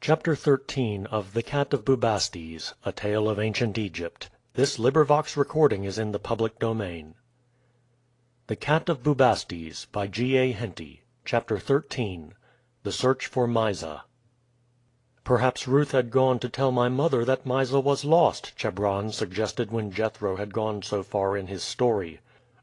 Chapter 13 of The Cat of Bubastes, A Tale of Ancient Egypt. This recording is in the public domain. The Cat of Bubastes, by G. A. Henty. Chapter 13. The Search for Mysa. Perhaps Ruth had gone to tell my mother that Mysa was lost, Chebron suggested when Jethro had gone so far in his story.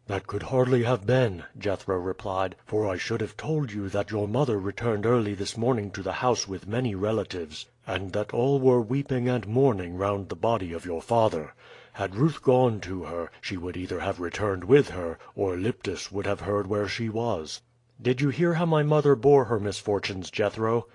"That could hardly have been," Jethro replied, "for I should have told you that your mother returned early this morning to the house with many relatives, and that all were weeping and mourning round the body of your father. Had Ruth gone to her, she would either have returned with her, or Liptus would have heard where she was." "Did you hear how my mother bore her misfortunes, Jethro?"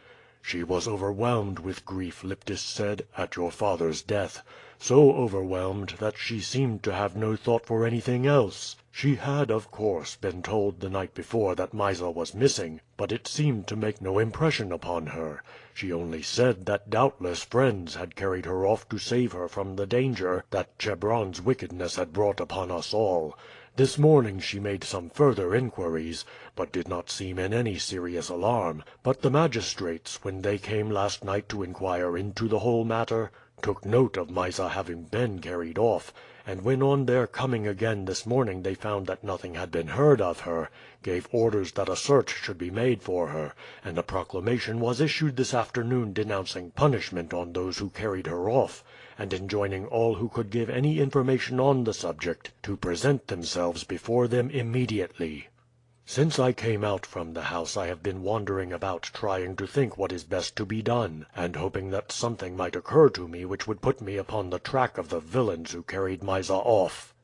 "She was overwhelmed with grief, Liptus said, at your father's death. So overwhelmed that she seemed to have no thought for anything else. She had, of course, been told the night before that Mysa was missing, but it seemed to make no impression upon her. She only said that doubtless friends had carried her off to save her from the danger that Chebron's wickedness had brought upon us all. This morning she made some further inquiries, but did not seem in any serious alarm. But the magistrates, when they came last night to inquire into the whole matter, took note of Mysa having been carried off, and when on their coming again this morning they found that nothing had been heard of her, gave orders that a search should be made for her, and a proclamation was issued this afternoon denouncing punishment on those who carried her off, and enjoining all who could give any information on the subject to present themselves before them immediately. Since I came out from the house I have been wandering about trying to think what is best to be done, and hoping that something might occur to me which would put me upon the track of the villains who carried Mysa off."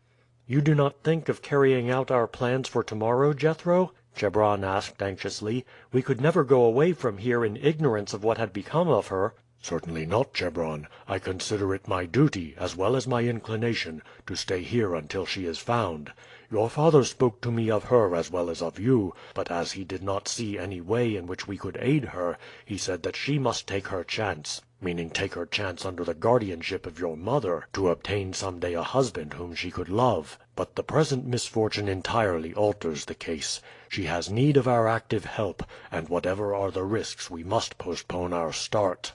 "You do not think of carrying out our plans for tomorrow, Jethro?" Chebron asked anxiously. "We could never go away from here in ignorance of what had become of her." "Certainly not, Chebron. I consider it my duty, as well as my inclination, to stay here until she is found. Your father spoke to me of her as well as of you, but as he did not see any way in which we could aid her, he said that she must take her chance, meaning take her chance under the guardianship of your mother, to obtain some day a husband whom she could love. But the present misfortune entirely alters the case. She has need of our active help, and whatever are the risks we must postpone our start.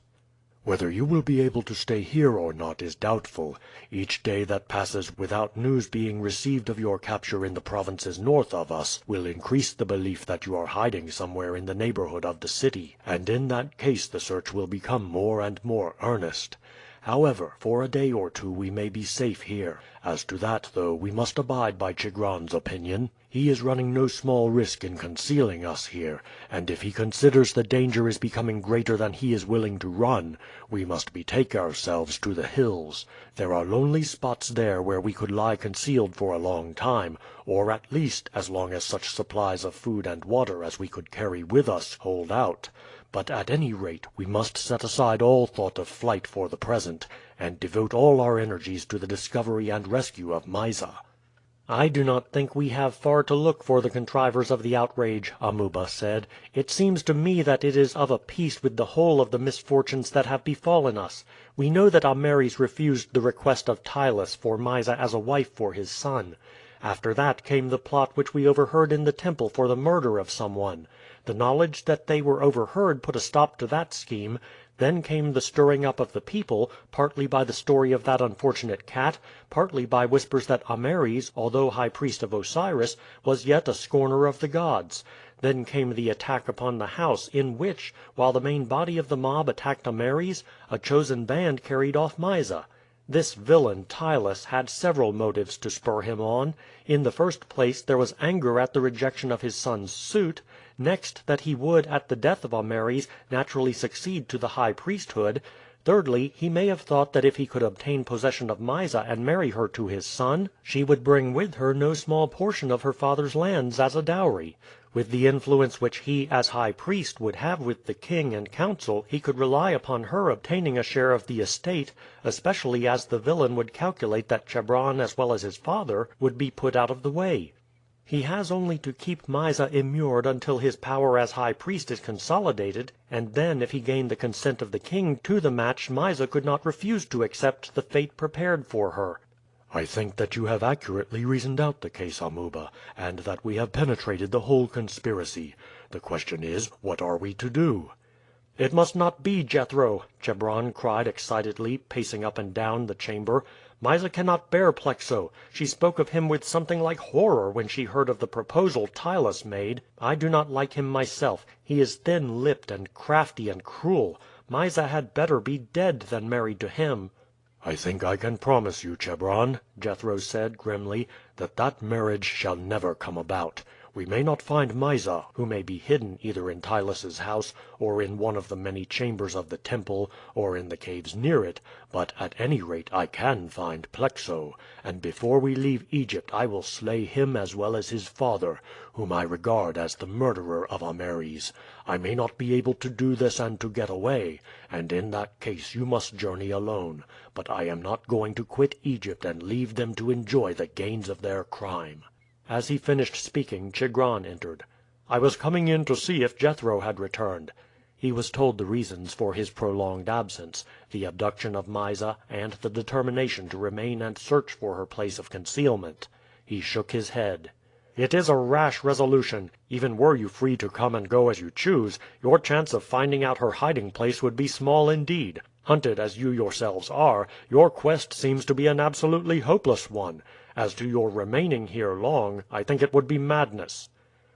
Whether you will be able to stay here or not is doubtful. Each day that passes without news being received of your capture in the provinces north of us will increase the belief that you are hiding somewhere in the neighborhood of the city, and in that case the search will become more and more earnest. However, for a day or two we may be safe here. As to that, though, we must abide by Chigron's opinion. He is running no small risk in concealing us here, and if he considers the danger is becoming greater than he is willing to run, we must betake ourselves to the hills. There are lonely spots there where we could lie concealed for a long time, or at least as long as such supplies of food and water as we could carry with us hold out. But at any rate we must set aside all thought of flight for the present, and devote all our energies to the discovery and rescue of Mysa." "I do not think we have far to look for the contrivers of the outrage," Amuba said. "It seems to me that it is of a piece with the whole of the misfortunes that have befallen us. We know that Ameres refused the request of Ptylus for Mysa as a wife for his son. After that came the plot which we overheard in the temple for the murder of someone. The knowledge that they were overheard put a stop to that scheme. Then came the stirring up of the people, partly by the story of that unfortunate cat, partly by whispers that Ameres, although high priest of Osiris, was yet a scorner of the gods. Then came the attack upon the house, in which, while the main body of the mob attacked Ameres, a chosen band carried off Mysa. This villain Ptylus had several motives to spur him on. In the first place there was anger at the rejection of his son's suit. Next, that he would, at the death of Ameres, naturally succeed to the high priesthood. Thirdly, he may have thought that if he could obtain possession of Mysa and marry her to his son, she would bring with her no small portion of her father's lands as a dowry. With the influence which he, as high priest, would have with the king and council, he could rely upon her obtaining a share of the estate, especially as the villain would calculate that Chebron as well as his father would be put out of the way. He has only to keep Mysa immured until his power as high priest is consolidated, and then if he gained the consent of the king to the match Mysa could not refuse to accept the fate prepared for her." "I think that you have accurately reasoned out the case, Amuba, and that we have penetrated the whole conspiracy. The question is, what are we to do?" "It must not be, Jethro!" Chebron cried excitedly, pacing up and down the chamber. "Mysa cannot bear Plexo. She spoke of him with something like horror when she heard of the proposal Ptylus made. I do not like him myself. He is thin-lipped and crafty and cruel. Mysa had better be dead than married to him." "I think I can promise you, Chebron," Jethro said grimly, "that that marriage shall never come about. We may not find Mysa, who may be hidden either in Ptylus's house, or in one of the many chambers of the temple, or in the caves near it, but at any rate I can find Plexo, and before we leave Egypt I will slay him as well as his father, whom I regard as the murderer of Ameres. I may not be able to do this and to get away, and in that case you must journey alone, but I am not going to quit Egypt and leave them to enjoy the gains of their crime." As he finished speaking Chigron entered. "I was coming in to see if Jethro had returned." He was told the reasons for his prolonged absence, the abduction of Mysa, and the determination to remain and search for her place of concealment. He shook his head. "It is a rash resolution. Even were you free to come and go as you choose, your chance of finding out her hiding place would be small indeed. Hunted as you yourselves are, your quest seems to be an absolutely hopeless one. As to your remaining here long, I think it would be madness.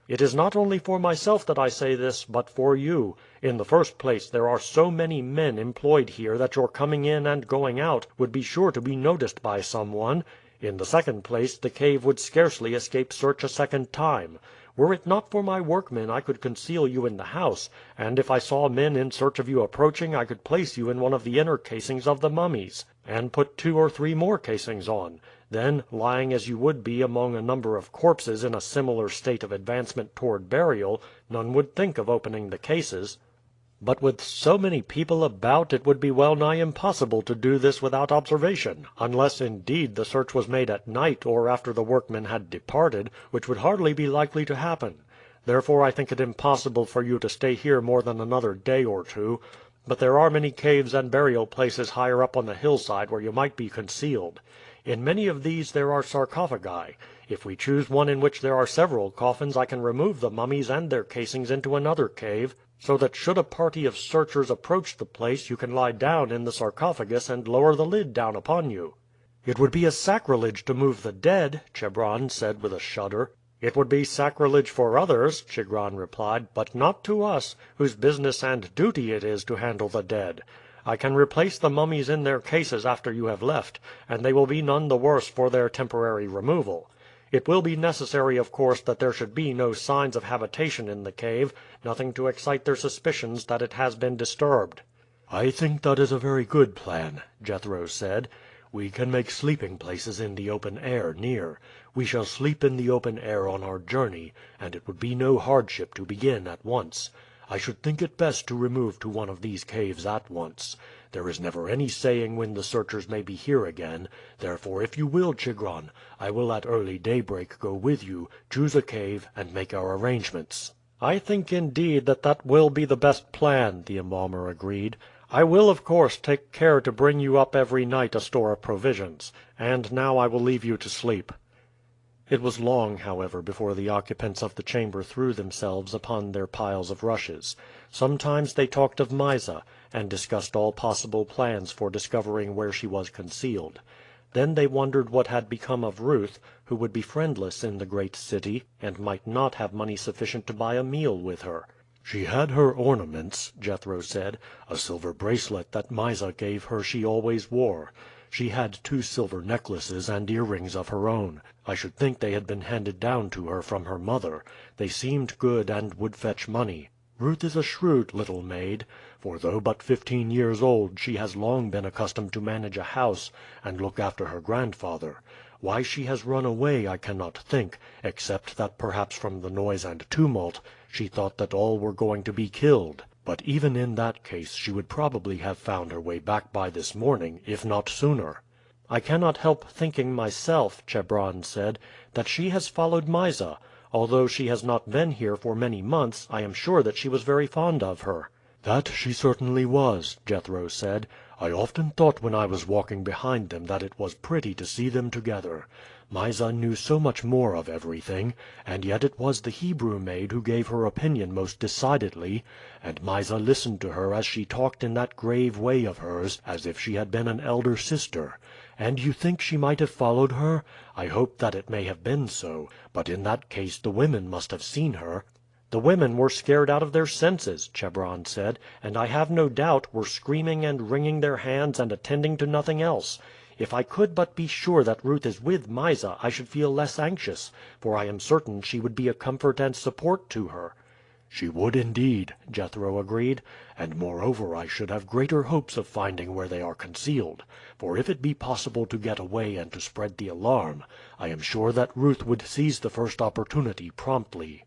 It is not only for myself that I say this, but for you. In the first place, there are so many men employed here that your coming in and going out would be sure to be noticed by some one. In the second place, the cave would scarcely escape search a second time. Were it not for my workmen I could conceal you in the house, and if I saw men in search of you approaching I could place you in one of the inner casings of the mummies, and put 2 or 3 more casings on. Then, lying as you would be among a number of corpses in a similar state of advancement toward burial, none would think of opening the cases. But with so many people about it would be well nigh impossible to do this without observation, unless indeed the search was made at night or after the workmen had departed, which would hardly be likely to happen. Therefore I think it impossible for you to stay here more than another day or 2. But there are many caves and burial places higher up on the hillside where you might be concealed. In many of these there are sarcophagi. If we choose one in which there are several coffins I can remove the mummies and their casings into another cave, so that should a party of searchers approach the place you can lie down in the sarcophagus and lower the lid down upon you." "It would be a sacrilege to move the dead," Chebron said with a shudder. "It would be sacrilege for others," Chigron replied, "but not to us, whose business and duty it is to handle the dead. I can replace the mummies in their cases after you have left, and they will be none the worse for their temporary removal. It will be necessary, of course, that there should be no signs of habitation in the cave, nothing to excite their suspicions that it has been disturbed." "I think that is a very good plan," Jethro said. "We can make sleeping places in the open air near. We shall sleep in the open air on our journey, and it would be no hardship to begin at once. I should think it best to remove to one of these caves at once. There is never any saying when the searchers may be here again; therefore if you will, Chigron, I will at early daybreak go with you, choose a cave, and make our arrangements." "I think indeed that will be the best plan," the embalmer agreed. "I will of course take care to bring you up every night a store of provisions. And now I will leave you to sleep." It was long, however, before the occupants of the chamber threw themselves upon their piles of rushes. Sometimes they talked of Mysa, and discussed all possible plans for discovering where she was concealed. Then they wondered what had become of Ruth, who would be friendless in the great city, and might not have money sufficient to buy a meal with her. "She had her ornaments," Jethro said. "A silver bracelet that Mysa gave her she always wore. She had 2 silver necklaces and earrings of her own. I should think they had been handed down to her from her mother. They seemed good and would fetch money. Ruth is a shrewd little maid, for though but 15 years old she has long been accustomed to manage a house and look after her grandfather. Why she has run away I cannot think, except that perhaps from the noise and tumult she thought that all were going to be killed. But even in that case she would probably have found her way back by this morning, if not sooner." "I cannot help thinking myself," Chebron said, "that she has followed Mysa. Although she has not been here for many months, I am sure that she was very fond of her." "That she certainly was," Jethro said. "I often thought when I was walking behind them that it was pretty to see them together. Mysa knew so much more of everything, and yet it was the Hebrew maid who gave her opinion most decidedly, and Mysa listened to her as she talked in that grave way of hers, as if she had been an elder sister. And you think she might have followed her? I hope that it may have been so, but in that case the women must have seen her." "The women were scared out of their senses," Chebron said, "and I have no doubt were screaming and wringing their hands and attending to nothing else. If I could but be sure that Ruth is with Mysa I should feel less anxious, for I am certain she would be a comfort and support to her." "She would indeed," Jethro agreed; "and moreover I should have greater hopes of finding where they are concealed, for if it be possible to get away and to spread the alarm, I am sure that Ruth would seize the first opportunity promptly."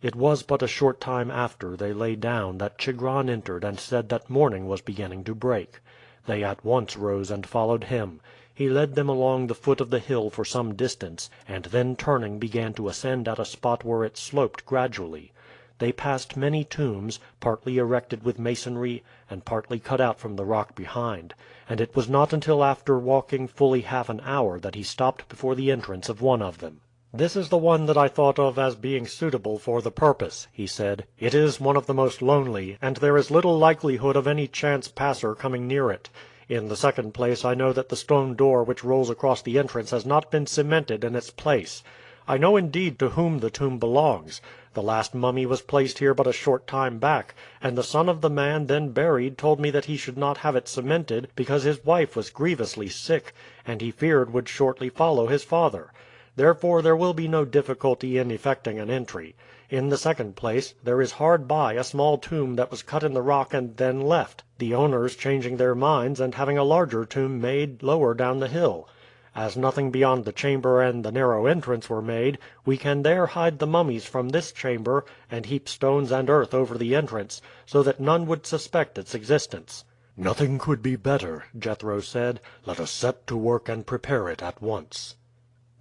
It was but a short time after they lay down that Chigron entered and said that morning was beginning to break. They at once rose and followed him. He led them along the foot of the hill for some distance, and then turning began to ascend at a spot where it sloped gradually. They passed many tombs, partly erected with masonry and partly cut out from the rock behind, and it was not until after walking fully half an hour that he stopped before the entrance of one of them. "This is the one that I thought of as being suitable for the purpose," he said. "It is one of the most lonely, and there is little likelihood of any chance passer coming near it. In the second place, I know that the stone door which rolls across the entrance has not been cemented in its place. I know indeed to whom the tomb belongs. The last mummy was placed here but a short time back, and the son of the man then buried told me that he should not have it cemented because his wife was grievously sick, and he feared would shortly follow his father. Therefore there will be no difficulty in effecting an entry. In the second place, there is hard by a small tomb that was cut in the rock and then left, the owners changing their minds and having a larger tomb made lower down the hill. As nothing beyond the chamber and the narrow entrance were made, we can there hide the mummies from this chamber and heap stones and earth over the entrance, so that none would suspect its existence." "Nothing could be better," Jethro said. "Let us set to work and prepare it at once."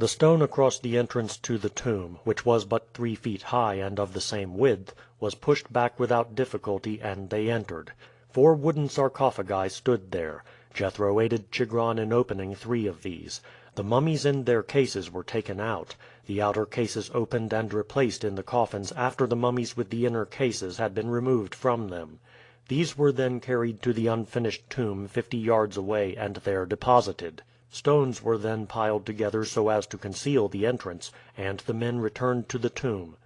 The stone across the entrance to the tomb, which was but 3 feet high and of the same width, was pushed back without difficulty, and they entered. 4 wooden sarcophagi stood there. Jethro aided Chigron in opening 3 of these. The mummies in their cases were taken out, the outer cases opened and replaced in the coffins after the mummies with the inner cases had been removed from them. These were then carried to the unfinished tomb 50 yards away and there deposited. Stones were then piled together so as to conceal the entrance, and the men returned to the tomb.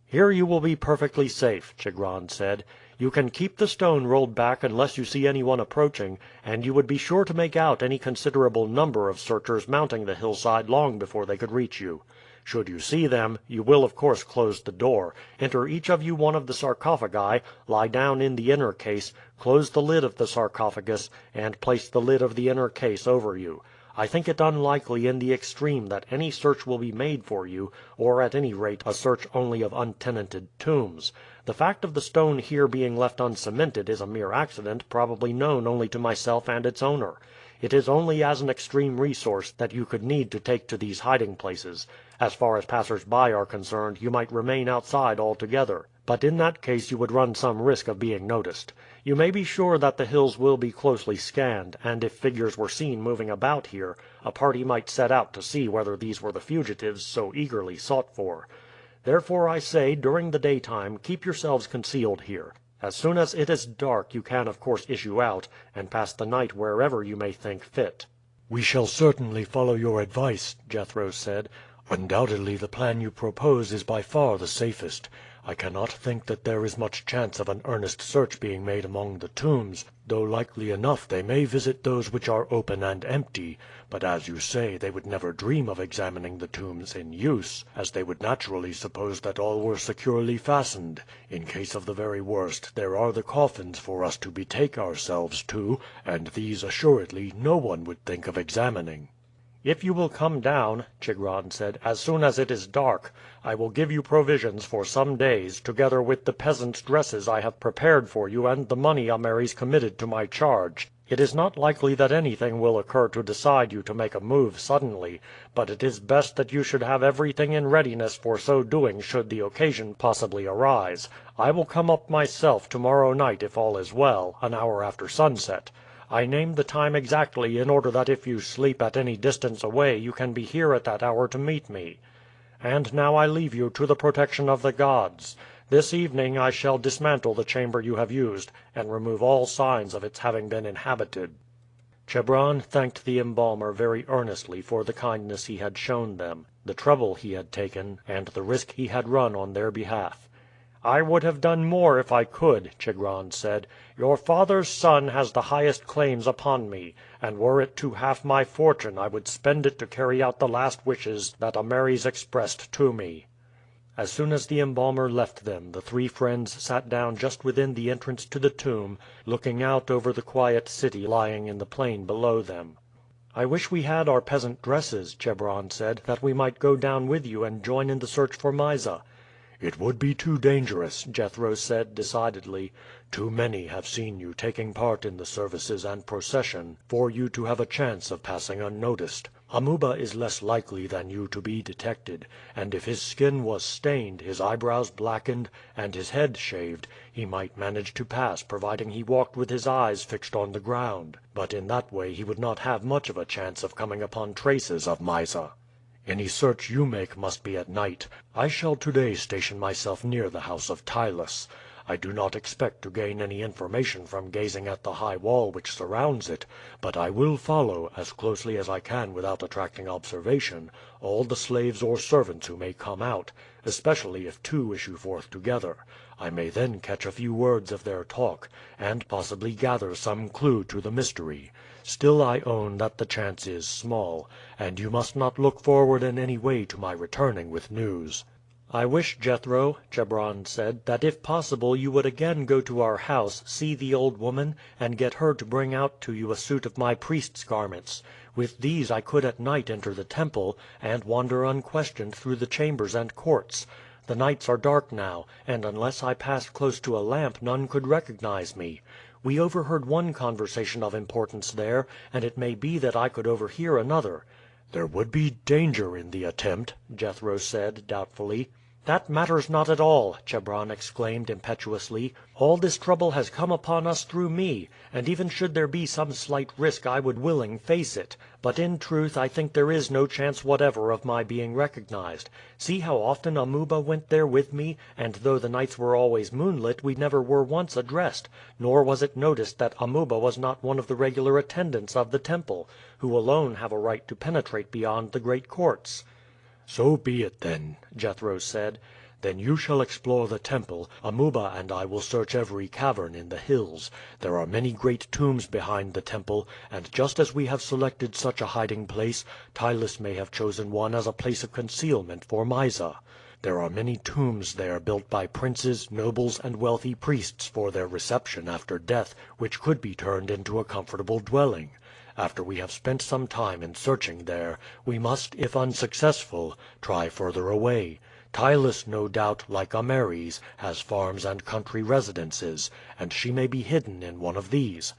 "Here you will be perfectly safe," Chigron said. "You can keep the stone rolled back unless you see anyone approaching, and you would be sure to make out any considerable number of searchers mounting the hillside long before they could reach you. Should you see them, you will of course close the door, enter each of you one of the sarcophagi, lie down in the inner case, close the lid of the sarcophagus, and place the lid of the inner case over you. I think it unlikely in the extreme that any search will be made for you, or at any rate a search only of untenanted tombs. The fact of the stone here being left uncemented is a mere accident probably known only to myself and its owner. It is only as an extreme resource that you could need to take to these hiding places. As far as passers-by are concerned, you might remain outside altogether, but in that case you would run some risk of being noticed. You may be sure that the hills will be closely scanned, and if figures were seen moving about here, a party might set out to see whether these were the fugitives so eagerly sought for. Therefore I say, during the daytime, keep yourselves concealed here. As soon as it is dark you can of course issue out, and pass the night wherever you may think fit." "We shall certainly follow your advice," Jethro said. "Undoubtedly the plan you propose is by far the safest. I cannot think that there is much chance of an earnest search being made among the tombs, though likely enough they may visit those which are open and empty; but as you say, they would never dream of examining the tombs in use, as they would naturally suppose that all were securely fastened. In case of the very worst, there are the coffins for us to betake ourselves to, and these assuredly no one would think of examining." "If you will come down," Chigron said, "as soon as it is dark, I will give you provisions for some days, together with the peasants' dresses I have prepared for you and the money Ameres committed to my charge. It is not likely that anything will occur to decide you to make a move suddenly, but it is best that you should have everything in readiness for so doing should the occasion possibly arise. I will come up myself tomorrow night if all is well, an hour after sunset. I named the time exactly in order that if you sleep at any distance away you can be here at that hour to meet me. And now I leave you to the protection of the gods. This evening I shall dismantle the chamber you have used, and remove all signs of its having been inhabited." Chebron thanked the embalmer very earnestly for the kindness he had shown them, the trouble he had taken, and the risk he had run on their behalf. "I would have done more if I could," Chebron said. "Your father's son has the highest claims upon me, and were it to half my fortune I would spend it to carry out the last wishes that Ameres expressed to me." As soon as the embalmer left them the three friends sat down just within the entrance to the tomb, looking out over the quiet city lying in the plain below them. "I wish we had our peasant dresses," Chebron said, "that we might go down with you and join in the search for Mysa." "It would be too dangerous," Jethro said decidedly. "Too many have seen you taking part in the services and procession for you to have a chance of passing unnoticed. Amuba is less likely than you to be detected, and if his skin was stained, his eyebrows blackened, and his head shaved, he might manage to pass providing he walked with his eyes fixed on the ground. But in that way he would not have much of a chance of coming upon traces of Mysa. Any search you make must be at night. I shall today station myself near the house of Ptylus. I do not expect to gain any information from gazing at the high wall which surrounds it, but I will follow, as closely as I can without attracting observation, all the slaves or servants who may come out, especially if two issue forth together. I may then catch a few words of their talk, and possibly gather some clue to the mystery. Still I own that the chance is small, and you must not look forward in any way to my returning with news." "I wish, Jethro," Chebron said, "that if possible you would again go to our house, see the old woman, and get her to bring out to you a suit of my priest's garments. With these I could at night enter the temple, and wander unquestioned through the chambers and courts. The nights are dark now, and unless I passed close to a lamp none could recognize me. We overheard one conversation of importance there, and it may be that I could overhear another." "There would be danger in the attempt," Jethro said doubtfully. "That matters not at all," Chebron exclaimed impetuously. "All this trouble has come upon us through me, and even should there be some slight risk I would willing face it. But in truth I think there is no chance whatever of my being recognized. See how often Amuba went there with me, and though the nights were always moonlit we never were once addressed, nor was it noticed that Amuba was not one of the regular attendants of the temple, who alone have a right to penetrate beyond the great courts." "So be it then," Jethro said. "Then you shall explore the temple, Amuba and I will search every cavern in the hills. There are many great tombs behind the temple, and just as we have selected such a hiding place, Ptylus may have chosen one as a place of concealment for Mysa. There are many tombs there built by princes, nobles, and wealthy priests for their reception after death, which could be turned into a comfortable dwelling. After we have spent some time in searching there, we must, if unsuccessful, try further away. Ptylus, no doubt, like Ameres, has farms and country residences, and she may be hidden in one of these."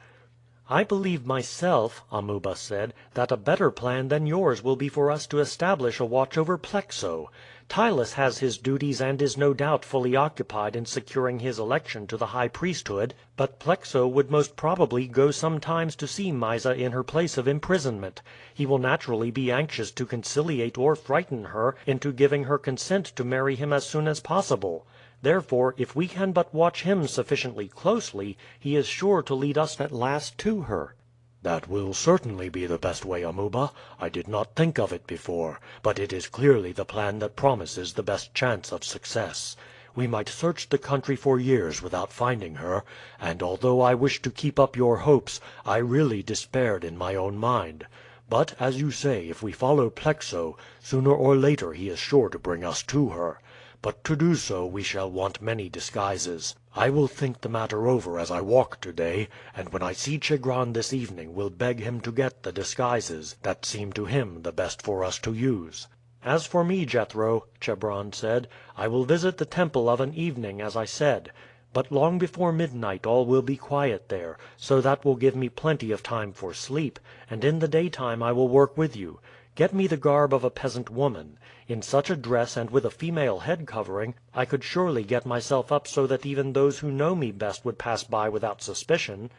"I believe myself," Amuba said, "that a better plan than yours will be for us to establish a watch over Plexo. Ptylus has his duties and is no doubt fully occupied in securing his election to the high priesthood, but Plexo would most probably go sometimes to see Mysa in her place of imprisonment. He will naturally be anxious to conciliate or frighten her into giving her consent to marry him as soon as possible. Therefore, if we can but watch him sufficiently closely, he is sure to lead us at last to her." "That will certainly be the best way, Amuba. I did not think of it before, but it is clearly the plan that promises the best chance of success. We might search the country for years without finding her, and although I wished to keep up your hopes, I really despaired in my own mind. But, as you say, if we follow Plexo, sooner or later he is sure to bring us to her. But to do so we shall want many disguises. I will think the matter over as I walk today, and when I see Chigron this evening will beg him to get the disguises that seem to him the best for us to use." "As for me, Jethro," Chebron said, "I will visit the temple of an evening as I said. But long before midnight all will be quiet there, so that will give me plenty of time for sleep, and in the daytime I will work with you. Get me the garb of a peasant woman. In such a dress and with a female head covering I could surely get myself up so that even those who know me best would pass by without suspicion.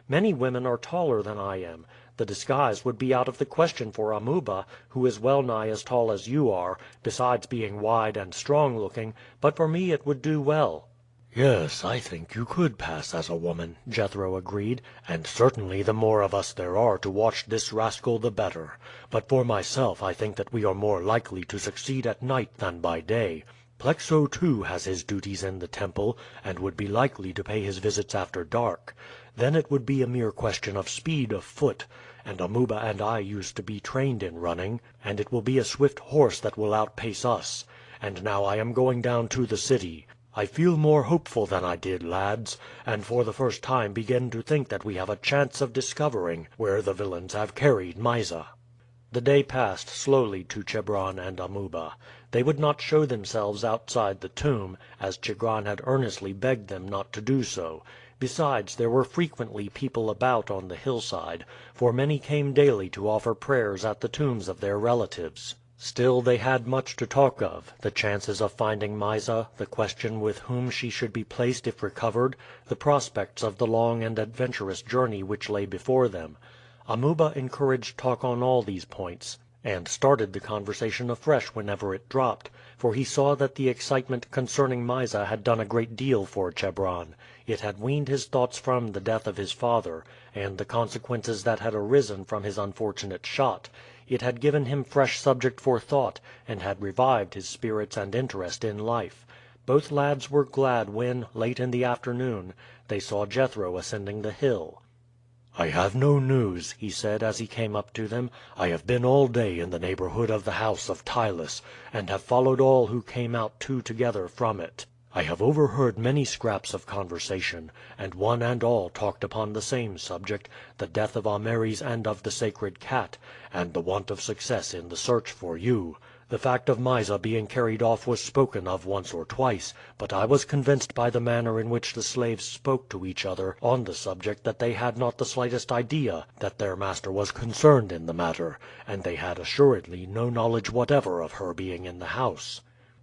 Many women are taller than I am. The disguise would be out of the question for Amuba, who is well nigh as tall as you are, besides being wide and strong looking, but for me it would do well." "Yes, I think you could pass as a woman," Jethro agreed, "and certainly the more of us there are to watch this rascal the better. But for myself I think that we are more likely to succeed at night than by day. Plexo, too, has his duties in the temple, and would be likely to pay his visits after dark. Then it would be a mere question of speed of foot, and Amuba and I used to be trained in running, and it will be a swift horse that will outpace us. And now I am going down to the city. I feel more hopeful than I did, lads, and for the first time begin to think that we have a chance of discovering where the villains have carried Mysa." The day passed slowly to Chebron and Amuba. They would not show themselves outside the tomb, as Chigron had earnestly begged them not to do so. Besides, there were frequently people about on the hillside, for many came daily to offer prayers at the tombs of their relatives. Still they had much to talk of: the chances of finding Mysa, the question with whom she should be placed if recovered, the prospects of the long and adventurous journey which lay before them. Amuba encouraged talk on all these points, and started the conversation afresh whenever it dropped, for he saw that the excitement concerning Mysa had done a great deal for Chebron. It had weaned his thoughts from the death of his father, and the consequences that had arisen from his unfortunate shot. It had given him fresh subject for thought, and had revived his spirits and interest in life. Both lads were glad when, late in the afternoon, they saw Jethro ascending the hill. "I have no news," he said as he came up to them. "I have been all day in the neighborhood of the house of Ptylus, and have followed all who came out two together from it. I have overheard many scraps of conversation, and one and all talked upon the same subject, the death of Ameres and of the sacred cat, and the want of success in the search for you. The fact of Mysa being carried off was spoken of once or twice, but I was convinced by the manner in which the slaves spoke to each other on the subject that they had not the slightest idea that their master was concerned in the matter, and they had assuredly no knowledge whatever of her being in the house.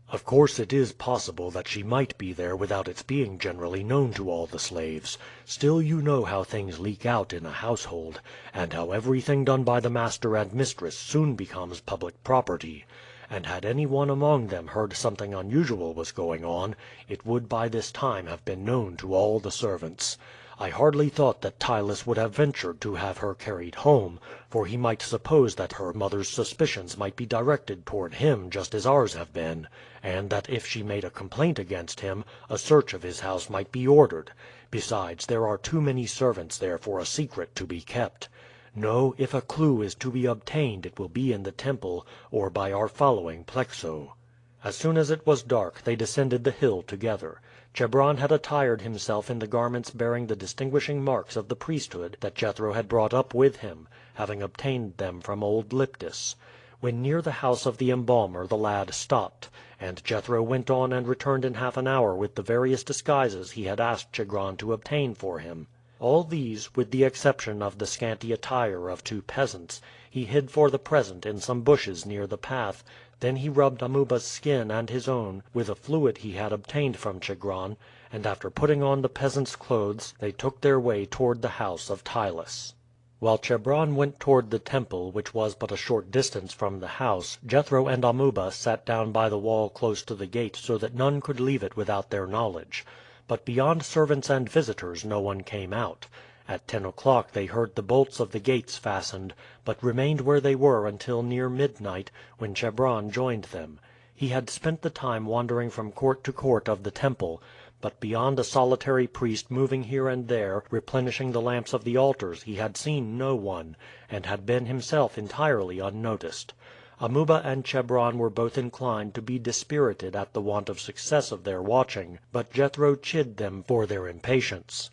Of course it is possible that she might be there without its being generally known to all the slaves. Still you know how things leak out in a household, and how everything done by the master and mistress soon becomes public property. And had any one among them heard something unusual was going on, it would by this time have been known to all the servants. I hardly thought that Ptylus would have ventured to have her carried home, for he might suppose that her mother's suspicions might be directed toward him just as ours have been, and that if she made a complaint against him, a search of his house might be ordered. Besides, there are too many servants there for a secret to be kept. No, if a clue is to be obtained it will be in the temple, or by our following Plexo." As soon as it was dark they descended the hill together. Chebron had attired himself in the garments bearing the distinguishing marks of the priesthood that Jethro had brought up with him, having obtained them from old Liptus. When near the house of the embalmer the lad stopped, and Jethro went on and returned in half an hour with the various disguises he had asked Chigron to obtain for him. All these, with the exception of the scanty attire of two peasants, he hid for the present in some bushes near the path. Then he rubbed Amuba's skin and his own with a fluid he had obtained from Chigron, and after putting on the peasant's clothes they took their way toward the house of Ptylus. While Chebron went toward the temple, which was but a short distance from the house, Jethro and Amuba sat down by the wall close to the gate so that none could leave it without their knowledge. But beyond servants and visitors no one came out. At 10 o'clock they heard the bolts of the gates fastened, but remained where they were until near midnight, when Chebron joined them. He had spent the time wandering from court to court of the temple, but beyond a solitary priest moving here and there replenishing the lamps of the altars he had seen no one, and had been himself entirely unnoticed. Amuba and Chebron were both inclined to be dispirited at the want of success of their watching, but Jethro chid them for their impatience.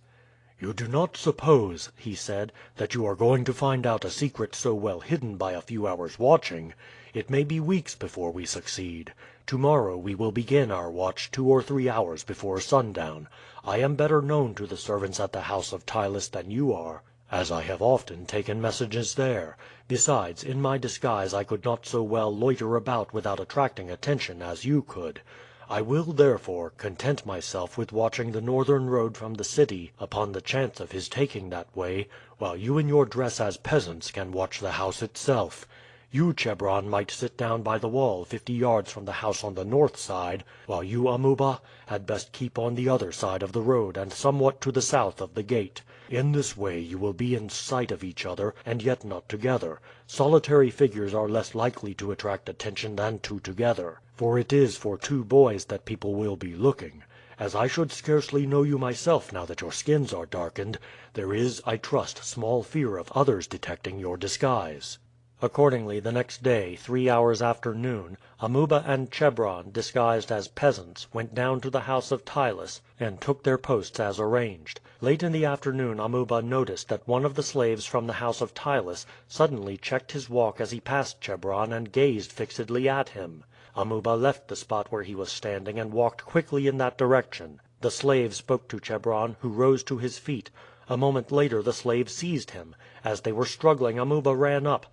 "You do not suppose," he said, "that you are going to find out a secret so well hidden by a few hours' watching. It may be weeks before we succeed. Tomorrow we will begin our watch 2 or 3 hours before sundown. I am better known to the servants at the house of Ptylus than you are, as I have often taken messages there. Besides, in my disguise I could not so well loiter about without attracting attention as you could. I will, therefore, content myself with watching the northern road from the city upon the chance of his taking that way, while you in your dress as peasants can watch the house itself. You, Chebron, might sit down by the wall 50 yards from the house on the north side, while you, Amuba, had best keep on the other side of the road and somewhat to the south of the gate. In this way you will be in sight of each other, and yet not together. Solitary figures are less likely to attract attention than two together, for it is for two boys that people will be looking. As I should scarcely know you myself now that your skins are darkened, there is, I trust, small fear of others detecting your disguise." Accordingly the next day, 3 hours after noon, Amuba and Chebron, disguised as peasants, went down to the house of Ptylus and took their posts as arranged. Late in the afternoon Amuba noticed that one of the slaves from the house of Ptylus suddenly checked his walk as he passed Chebron and gazed fixedly at him. Amuba left the spot where he was standing and walked quickly in that direction. The slave spoke to Chebron, who rose to his feet. A moment later the slave seized him. As they were struggling Amuba ran up.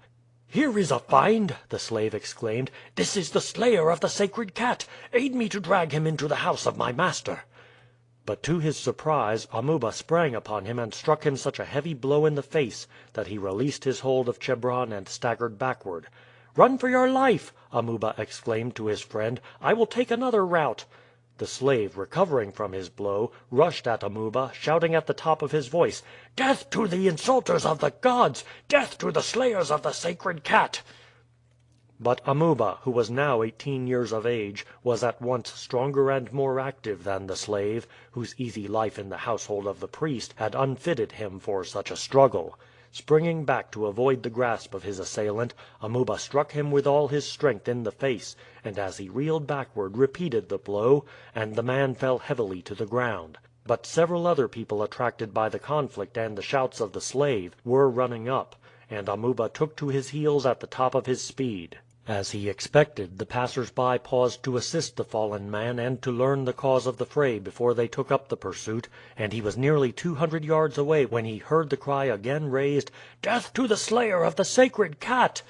"Here is a find!" the slave exclaimed. "This is the slayer of the sacred cat. Aid me to drag him into the house of my master." But to his surprise Amuba sprang upon him and struck him such a heavy blow in the face that he released his hold of Chebron and staggered backward. "Run for your life!" Amuba exclaimed to his friend. "I will take another route." The slave, recovering from his blow, rushed at Amuba, shouting at the top of his voice, "Death to the insulters of the gods! Death to the slayers of the sacred cat!" But Amuba, who was now 18 years of age, was at once stronger and more active than the slave, whose easy life in the household of the priest had unfitted him for such a struggle. Springing back to avoid the grasp of his assailant, Amuba struck him with all his strength in the face, and as he reeled backward repeated the blow, and the man fell heavily to the ground. But several other people attracted by the conflict and the shouts of the slave were running up, and Amuba took to his heels at the top of his speed. As he expected, the passers-by paused to assist the fallen man and to learn the cause of the fray before they took up the pursuit, and he was nearly 200 yards away when he heard the cry again raised, "Death to the slayer of the sacred cat!"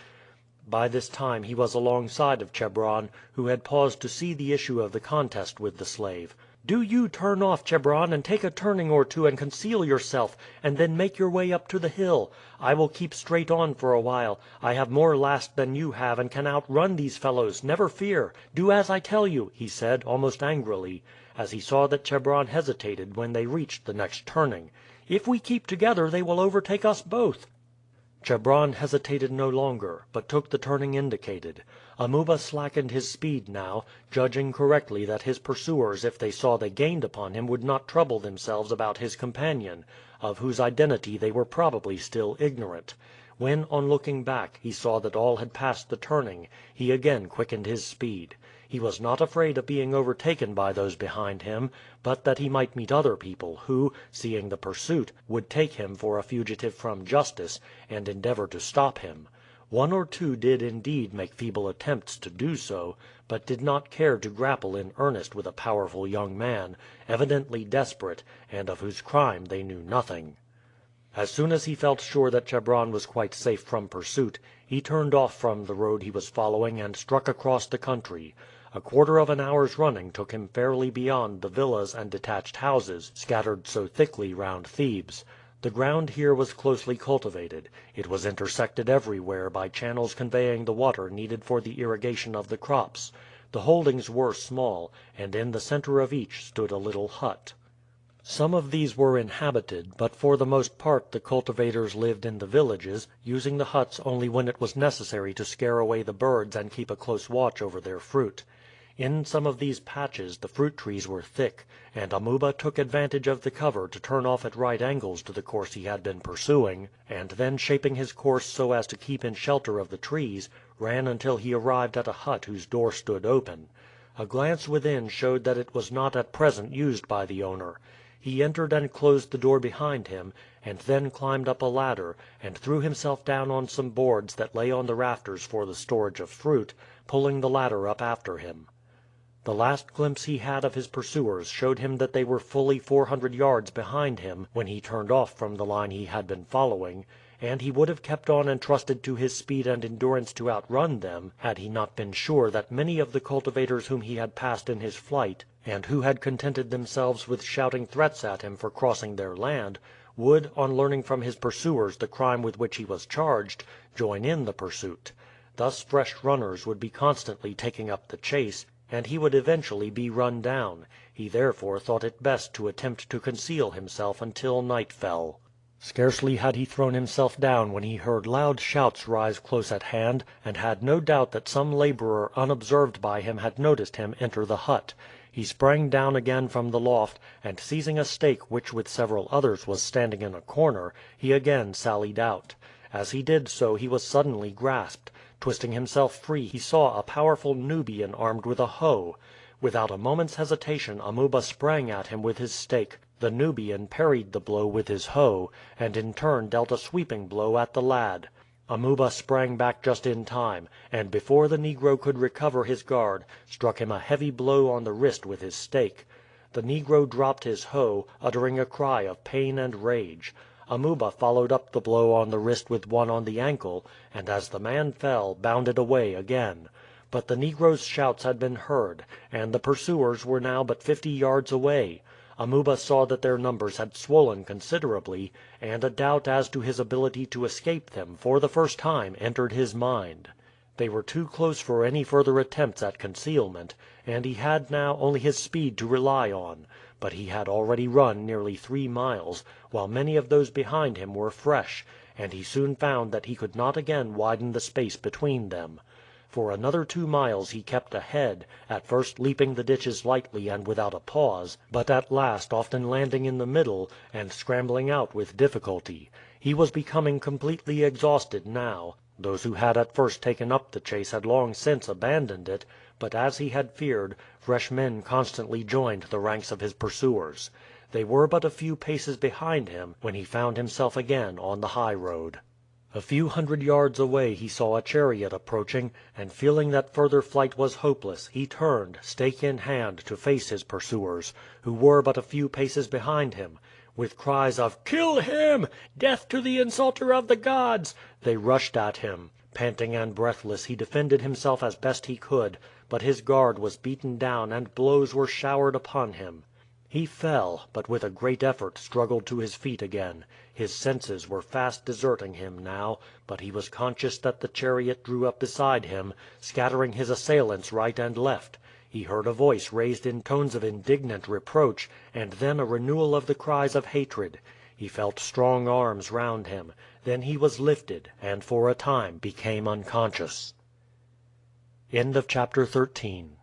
By this time he was alongside of Chebron, who had paused to see the issue of the contest with the slave. "Do you turn off, Chebron, and take a turning or two and conceal yourself, and then make your way up to the hill. I will keep straight on for a while. I have more last than you have and can outrun these fellows, never fear. Do as I tell you," he said, almost angrily, as he saw that Chebron hesitated when they reached the next turning. "If we keep together they will overtake us both." Chebron hesitated no longer, but took the turning indicated. Amuba slackened his speed now, judging correctly that his pursuers if they saw they gained upon him would not trouble themselves about his companion, of whose identity they were probably still ignorant. When, on looking back, he saw that all had passed the turning, he again quickened his speed. He was not afraid of being overtaken by those behind him, but that he might meet other people who, seeing the pursuit, would take him for a fugitive from justice, and endeavor to stop him. One or two did indeed make feeble attempts to do so, but did not care to grapple in earnest with a powerful young man, evidently desperate, and of whose crime they knew nothing. As soon as he felt sure that Chebron was quite safe from pursuit, he turned off from the road he was following and struck across the country. A quarter of an hour's running took him fairly beyond the villas and detached houses scattered so thickly round Thebes. The ground here was closely cultivated. It was intersected everywhere by channels conveying the water needed for the irrigation of the crops. The holdings were small, and in the center of each stood a little hut. Some of these were inhabited, but for the most part the cultivators lived in the villages, using the huts only when it was necessary to scare away the birds and keep a close watch over their fruit. In some of these patches the fruit trees were thick, and Amuba took advantage of the cover to turn off at right angles to the course he had been pursuing, and then shaping his course so as to keep in shelter of the trees, ran until he arrived at a hut whose door stood open. A glance within showed that it was not at present used by the owner. He entered and closed the door behind him, and then climbed up a ladder, and threw himself down on some boards that lay on the rafters for the storage of fruit, pulling the ladder up after him. The last glimpse he had of his pursuers showed him that they were fully 400 yards behind him when he turned off from the line he had been following, and he would have kept on and trusted to his speed and endurance to outrun them had he not been sure that many of the cultivators whom he had passed in his flight, and who had contented themselves with shouting threats at him for crossing their land, would, on learning from his pursuers the crime with which he was charged, join in the pursuit. Thus fresh runners would be constantly taking up the chase, and he would eventually be run down. He therefore thought it best to attempt to conceal himself until night fell. Scarcely had he thrown himself down when he heard loud shouts rise close at hand, and had no doubt that some laborer unobserved by him had noticed him enter the hut. He sprang down again from the loft, and seizing a stake which with several others was standing in a corner, he again sallied out. As he did so he was suddenly grasped. Twisting himself free he saw a powerful Nubian armed with a hoe. Without a moment's hesitation Amuba sprang at him with his stake. The Nubian parried the blow with his hoe, and in turn dealt a sweeping blow at the lad. Amuba sprang back just in time, and before the Negro could recover his guard, struck him a heavy blow on the wrist with his stake. The Negro dropped his hoe, uttering a cry of pain and rage. Amuba followed up the blow on the wrist with one on the ankle, and as the man fell, bounded away again. But the Negro's shouts had been heard, and the pursuers were now but 50 yards away. Amuba saw that their numbers had swollen considerably, and a doubt as to his ability to escape them for the first time entered his mind. They were too close for any further attempts at concealment, and he had now only his speed to rely on. But he had already run nearly 3 miles, while many of those behind him were fresh, and he soon found that he could not again widen the space between them. For another 2 miles he kept ahead, at first leaping the ditches lightly and without a pause, but at last often landing in the middle, and scrambling out with difficulty. He was becoming completely exhausted now. Those who had at first taken up the chase had long since abandoned it, but as he had feared, fresh men constantly joined the ranks of his pursuers. They were but a few paces behind him when he found himself again on the high road. A few hundred yards away he saw a chariot approaching, and feeling that further flight was hopeless, he turned, stake in hand, to face his pursuers, who were but a few paces behind him. With cries of "Kill him! Death to the insulter of the gods!" they rushed at him. Panting and breathless he defended himself as best he could, but his guard was beaten down and blows were showered upon him. He fell, but with a great effort struggled to his feet again. His senses were fast deserting him now, but he was conscious that the chariot drew up beside him, scattering his assailants right and left. He heard a voice raised in tones of indignant reproach, and then a renewal of the cries of hatred. He felt strong arms round him. Then he was lifted, and for a time became unconscious. End of chapter 13.